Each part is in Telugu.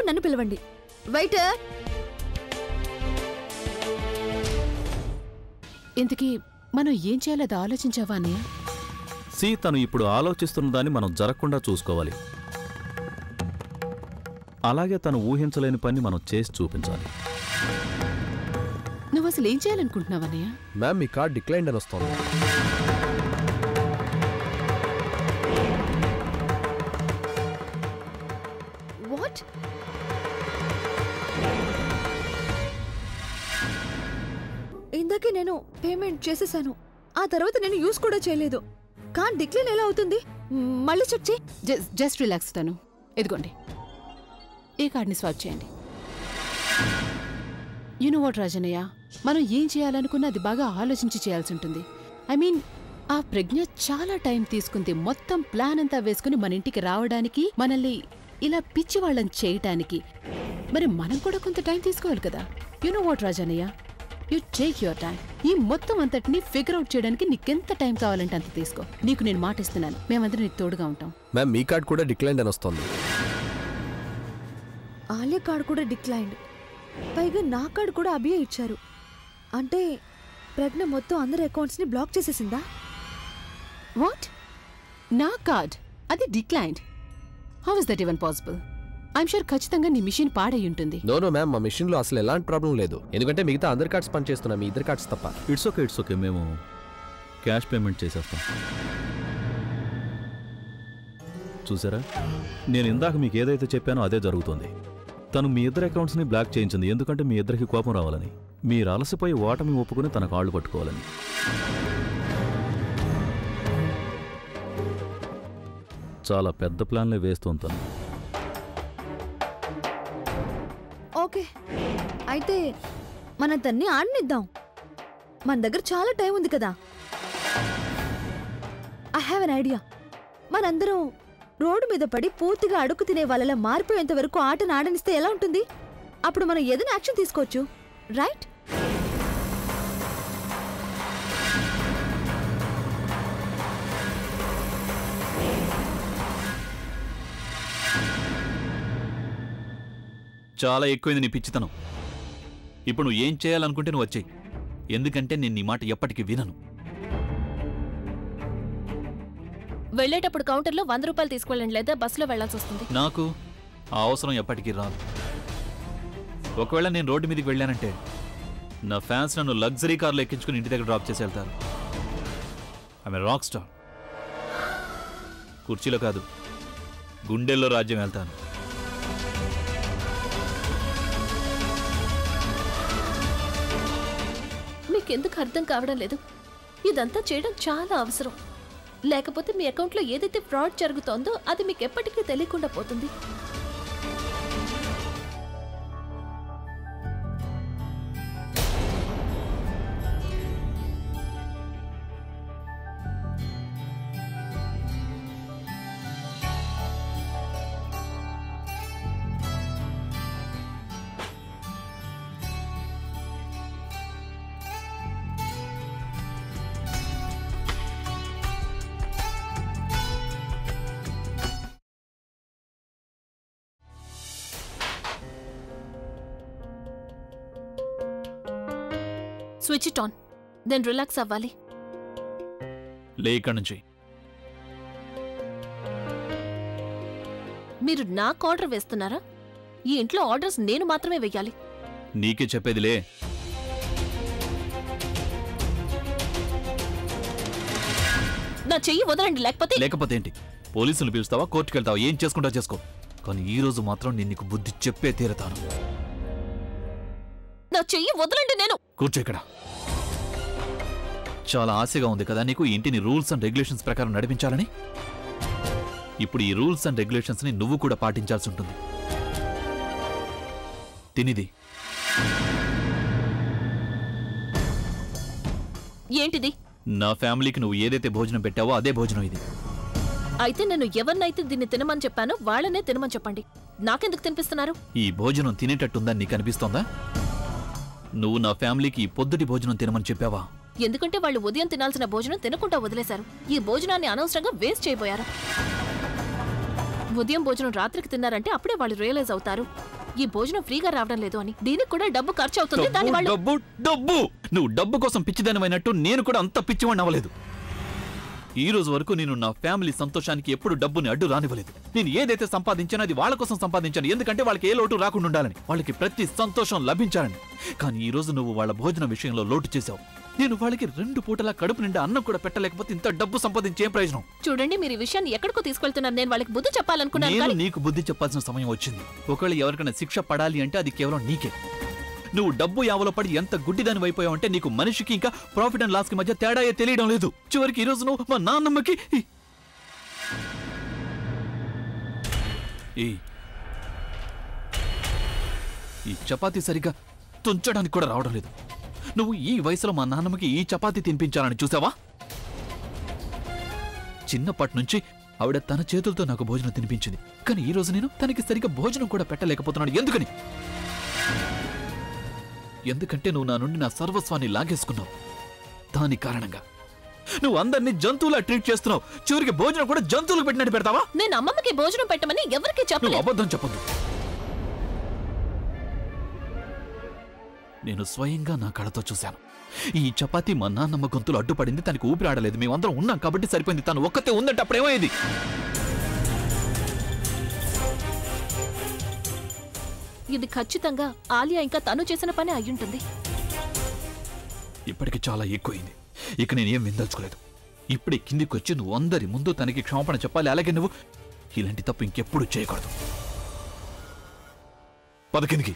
నన్ను పిలవండి. వెయిటర్! ఇంతకీ మనం ఏం చేయాలో అది ఆలోచించావా అన్నయ్య? తను ఇప్పుడు ఆలోచిస్తున్న దాన్ని మనం జరగకుండా చూసుకోవాలి. అలాగే తను ఊహించలేని పని మనం చేసి చూపించాలి. నువ్వు అసలు ఏం చేయాలనుకుంటున్నావన్నయ్య? మ్యామ్, మీ కార్డ్ డిక్లైన్డ్ అని వస్తుంది. వాట్? ఇందాకే నేను పేమెంట్ చేసేసాను. ఆ తర్వాత నేను యూస్ కూడా చేయలేదు. కార్డ్ డిక్లైన్ ఎలా అవుతుంది? మళ్ళీ చెక్ చేయి. జస్ట్ రిలాక్స్ తను. ఇదిగోండి, ఈ కార్డ్ని స్వాప్ చేయండి. యు నో వాట్ రాజనయ్య, మనం ఏం చేయాలనుకున్నా అది బాగా ఆలోచించి చేయాల్సి ఉంటుంది. ఆ ప్రజ్ఞ చాలా టైం తీసుకుంది. మొత్తం ప్లాన్ అంతా వేసుకుని మన ఇంటికి రావడానికి, మనల్ని ఇలా పిచ్చి వాళ్ళని చేయటానికి. మరి మనం కూడా కొంత టైం తీసుకోవాలి కదా. You know what Rajanayya, you take your time. ఈ మొత్తం అంతటిని ఫిగర్ అవుట్ చేయడానికి నీకెంత టైం కావాలంటే అంత తీసుకో. నీకు నేను మాటిస్తున్నాను, మేమందరం నీకు తోడుగా ఉంటాం. మ్యామ్, మీ కార్డ్ కూడా డిక్లైన్డ్ అని వస్తుంది. ఆలియా కార్డ్ కూడా డిక్లైన్డ్. పైగా నా కార్డ్ కూడా అభియే ఇచ్చారు. అంటే ప్రజ్ఞ మొత్తం అందరి అకౌంట్స్ ని బ్లాక్ చేసేసిందా? వాట్? నా కార్డ్ అది declined? How is that even possible? I'm sure ఖచ్చితంగా నీ మిషన్ పాడై ఉంటుంది. నో మ్యామ్, మా మిషన్ లో అసలు ఎలాంటి ప్రాబ్లం లేదు. ఎందుకంటే మిగతా అందరి కార్డ్స్ పనిచేస్తున్నాం, మీ ఇద్దరు కార్డ్స్ తప్ప. It's okay. మేము క్యాష్ పేమెంట్ చేసేస్తాం. చూసారా, నేను ఇందాక మీకు ఏదైతే చెప్పానో అదే జరుగుతుంది. తను మీ ఇద్దరు అకౌంట్స్ని బ్లాక్ చేయించింది, ఎందుకంటే మీ ఇద్దరికి కోపం రావాలని. మీరు అలసిపోయి ఓటమి ఒప్పుకుని తన కాళ్ళు పట్టుకోవాలని. చాలా పెద్ద ప్లాన్లే వేస్తుంది తను. ఓకే, అయితే మన దాన్ని ఆడనిద్దాం. మన దగ్గర చాలా టైం ఉంది కదా. I have an idea. మనందరం రోడ్డు మీద పడి పూర్తిగా అడుగు తినే వాళ్ళలా మారిపోయేంత వరకు ఆటను ఆడనిస్తే ఎలా ఉంటుంది? అప్పుడు మనం ఏదైనా యాక్షన్ తీసుకోవచ్చు, రైట్? చాలా ఎక్కువైంది నీ పిచ్చితనం. ఇప్పుడు నువ్వు ఏం చేయాలనుకుంటే నువ్వు వచ్చేయి, ఎందుకంటే నేను నీ మాట ఎప్పటికీ వినను. వెళ్లేటప్పుడు కౌంటర్లో 100 రూపాయలు తీసుకెళ్ళండి, లేదా బస్సులో వెళ్లాల్సి వస్తుంది. నాకు ఆ అవసరం ఎప్పటికీ రాదు. ఒకవేళ నేను రోడ్డు మీదకి వెళ్ళానంటే నా ఫ్యాన్స్ నన్ను లగ్జరీ కార్లో ఎక్కించుకుని ఇంటి దగ్గర డ్రాప్ చేసి వెళ్తారు. ఆమె రాక్ స్టార్. కుర్చీలో కాదు, గుండెల్లో రాజ్యం వెళ్తాను. మీకెందుకు అర్థం కావడం లేదు? ఇదంతా చేయడం చాలా అవసరం. లేకపోతే మీ అకౌంట్లో ఏదైతే ఫ్రాడ్ జరుగుతోందో అది మీకు ఎప్పటికీ తెలియకుండా పోతుంది. Switch it on, then relax అవ్వాలి. లే ఇక్కడి నుంచి. మీరు నాకు ఆర్డర్ వేస్తున్నారా? ఈ ఇంట్లో ఆర్డర్స్ నేను మాత్రమే వెయ్యాలి. నీకే చెప్పేదిలే. నా చెయ్యి వదలండి, లేకపోతే ఏంటి? పోలీసులు పిలుస్తావా, కోర్టుకు వెళ్తావా, ఏం చేసుకుంటా చేసుకో. కానీ ఈ రోజు మాత్రం నేను నీకు బుద్ధి చెప్పే తీరతాను. నా చెయ్యి వదలండి. నేను కూర్చో ఇక్కడ. చాలా ఆశగా ఉంది కదా నీకు ఇంటిని రూల్స్ అండ్ రెగ్యులేషన్స్ ప్రకారం నడిపించాలని. ఇప్పుడు ఈ రూల్స్ అండ్ రెగ్యులేషన్స్ ని నువ్వు కూడా పాటించాల్సి ఉంటుంది. తినిది ఏంటిది? నా ఫ్యామిలీకి నువ్వు ఏదైతే భోజనం పెట్టావో అదే భోజనం ఇది. అయితే నేను ఎవరినైతే దీన్ని తినమని చెప్పానో వాళ్ళనే తినమని చెప్పండి. నాకెందుకు తినిపిస్తున్నారు? ఈ భోజనం తినేటట్టుందని నీకు అనిపిస్తోందా? నువ్వు నా ఫ్యామిలీకి ఈ పొద్దుటి భోజనం తినమని చెప్పావా? ఎందుకంటే వాళ్ళు ఉదయం తినాల్సిన భోజనం తినకుండా వదిలేశారు. ఈ భోజనాన్ని అనవసరంగా వేస్ట్ చేయబోయారు. ఉదయం భోజనం రాత్రికి తిన్నారంటే అప్పుడే వాళ్ళు రియలైజ్ అవుతారు ఈ భోజనం ఫ్రీగా రావడం లేదు అని. దీనికి కూడా డబ్బు ఖర్చు అవుతుంది. దానివల్ల డబ్బు డబ్బు నువ్వు డబ్బు కోసం పిచ్చిదానివైనట్టు నేను కూడా అంత పిచ్చివాడిని అవ్వలేదు. ఈ రోజు వరకు నేను నా ఫ్యామిలీ సంతోషానికి ఎప్పుడు డబ్బుని అడ్డు రానివ్వలేదు. నేను ఏదైతే సంపాదించానో అది వాళ్ళ కోసం సంపాదించాను, ఎందుకంటే వాళ్ళకి ఏ లోటు రాకుండా ఉండాలని, వాళ్ళకి ప్రతి సంతోషం లభించాలని. కానీ ఈ రోజు నువ్వు వాళ్ళ భోజనం విషయంలో లోటు చేశావు. నేను వాళ్ళకి 2 పూటలా కడుపు నిండా అన్నం కూడా పెట్టలేకపోతే ఇంత డబ్బు సంపాదించే ఏం ప్రయోజనం? చూడండి, మీరు ఈ విషయాన్ని ఎక్కడికో తీసుకెళ్తున్నారు. నేను వాళ్ళకి బుద్ధి చెప్పాలనుకున్నాను. నేను కానీ నీకు బుద్ధి చెప్పాల్సిన సమయం వచ్చింది. ఒకవేళ ఎవరికైనా శిక్ష పడాలి అంటే అది కేవలం నీకే. నువ్వు డబ్బు యావలో పడి ఎంత గుడ్డిదాని అయిపోయావు అంటే నీకు మనిషికి ఇంకా ప్రాఫిట్ అండ్ లాస్ కి మధ్య తేడాయే తెలియడం లేదు. చివరికి ఈ రోజు నువ్వు మా నాన్నమ్మకి ఈ చపాతీ సరిగా తుంచడానికి కూడా రావడం లేదు. నువ్వు ఈ వయసులో మా నాన్నమ్మకి ఈ చపాతీ తినిపించాలని చూసావా? చిన్నప్పటి నుంచి ఆవిడ తన చేతులతో నాకు భోజనం తినిపించింది. కానీ ఈ రోజు నేను తనకి సరిగా భోజనం కూడా పెట్టలేకపోతున్నాను. ఎందుకని? ఎందుకంటే నువ్వు నా నుండి నా సర్వస్వాన్ని లాగేసుకున్నావు. దాని కారణంగా నువ్వు అందరినీ జంతువులా ట్రీట్ చేస్తున్నావు. చివరికి భోజనం కూడా జంతువులకు పెట్టినట్టు పెడతావా? నేను అమ్మమ్మకి భోజనం పెట్టమని ఎవరికి చెప్పలేదు. అబద్ధం చెప్పొద్దు. నేను స్వయంగా నా కళ్ళతో చూశాను. ఈ చపాతీ మా నాన్నమ్మ గొంతులు అడ్డుపడింది. తనకి ఊపిరి ఆడలేదు. మేమందరం ఉన్నాం కాబట్టి సరిపోయింది. తను ఒక్కతే ఉందంటే అప్పుడేమైంది? ఇది ఖచ్చితంగా ఆలియా ఇంకా తను చేసిన పని అయ్యుంటుంది. ఇప్పటికి చాలా ఎక్కువైంది. ఇక నేనేం విందల్చుకోలేదు. ఇప్పుడే కిందికి వచ్చి నువ్వు అందరి ముందు తనకి క్షమాపణ చెప్పాలి. అలాగే నువ్వు ఇలాంటి తప్పు ఇంకెప్పుడు చేయకూడదు. పద కిందికి.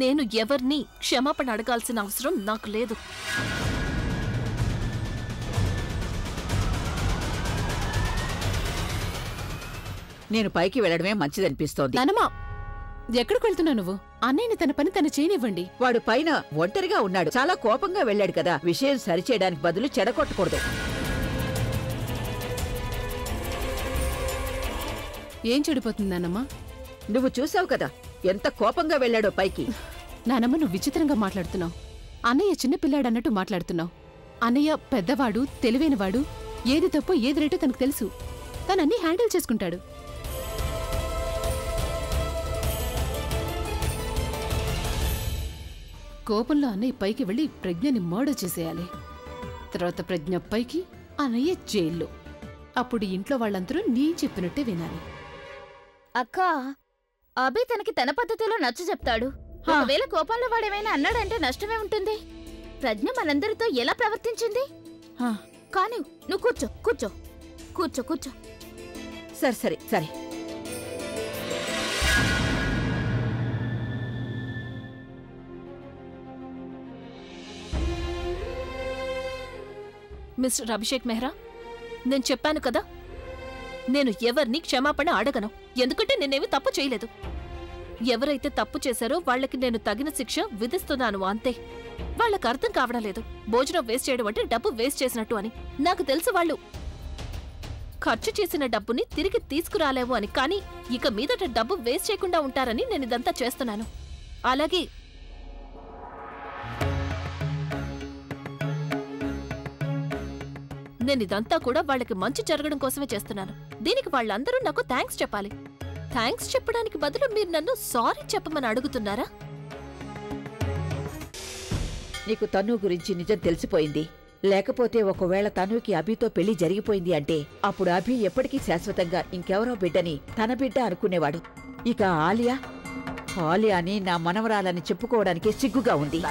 నేను ఎవరిని క్షమాపణ అడగాల్సిన అవసరం నాకు లేదు. నేను పైకి వెళ్లడమే మంచిదనిపిస్తోంది. నానమ్మా, ఎక్కడికి వెళ్తున్నావు నువ్వు? అన్నయ్యని తన పని తను చేయనివ్వండి. వాడు పైన ఒంటరిగా ఉన్నాడు. చాలా కోపంగా వెళ్ళాడు కదా. విషయం సరిచేయడానికి బదులు చెడగొట్టకూడదు. ఏం చెడిపోతుంది నానమ్మా? నువ్వు చూసావు కదా ఎంత కోపంగా వెళ్ళాడో పైకి. నానమ్మ, నువ్వు విచిత్రంగా మాట్లాడుతున్నావు. అన్నయ్య చిన్నపిల్లాడన్నట్టు మాట్లాడుతున్నావు. అన్నయ్య పెద్దవాడు, తెలివైనవాడు. ఏది తప్పో ఏది రేటో తనకు తెలుసు. తనన్నీ హ్యాండిల్ చేసుకుంటాడు. కోపంలో అన్నయ్య పైకి వెళ్ళి ప్రజ్ఞని మర్డర్ చేసేయాలి. తర్వాత ప్రజ్ఞ పైకి, అన్నయ్య జైల్లో. అప్పుడు ఇంట్లో వాళ్ళందరూ నీ చెప్పినట్టే వినాలి. అక్కా, అభి తనకి తన పద్ధతిలో నచ్చ చెప్తాడు. ఒకవేళ కోపంలో వాడేమైనా అన్నాడంటే నష్టమే ఉంటుంది. ప్రజ్ఞ మనందరితో ఎలా ప్రవర్తించింది? కానీ నువ్వు కూర్చో కూర్చో కూర్చో కూర్చో. సరే సరే సరే. మిస్టర్ అభిషేక్ మెహ్రా, నేను చెప్పాను కదా, నేను ఎవరిని క్షమాపణ అడగను. ఎందుకంటే నేనేమి తప్పు చేయలేదు. ఎవరైతే తప్పు చేశారో వాళ్లకి నేను తగిన శిక్ష విధిస్తున్నాను, అంతే. వాళ్ళకి అర్థం కావడం లేదు. భోజనం వేస్ట్ చేయడం అంటే డబ్బు వేస్ట్ చేసినట్టు అని. నాకు తెలుసు వాళ్ళు ఖర్చు చేసిన డబ్బుని తిరిగి తీసుకురాలేవు అని. కానీ ఇక మీదట డబ్బు వేస్ట్ చేయకుండా ఉంటారని నేను ఇదంతా చేస్తున్నాను. అలాగే నేనిదంతా కూడా వాళ్ళకి మంచి జరగడం కోసమే చేస్తున్నాను. దీనికి వాళ్ళందరూ నాకు థ్యాంక్స్ చెప్పాలి. థ్యాంక్స్ చెప్పడానికి బదులు మీరు నన్ను సారీ చెప్పమని అడుగుతున్నారా? నీకు తను గురించి నిజం తెలిసిపోయింది. లేకపోతే ఒకవేళ తనుకి అభితో పెళ్లి జరిగిపోయింది అంటే అప్పుడు అభి ఎప్పటికీ శాశ్వతంగా ఇంకెవరో బిడ్డని తన బిడ్డ అనుకునేవాడు. ఇక ఆలియాని నా మనవరాలని చెప్పుకోవడానికి సిగ్గుగా ఉంది.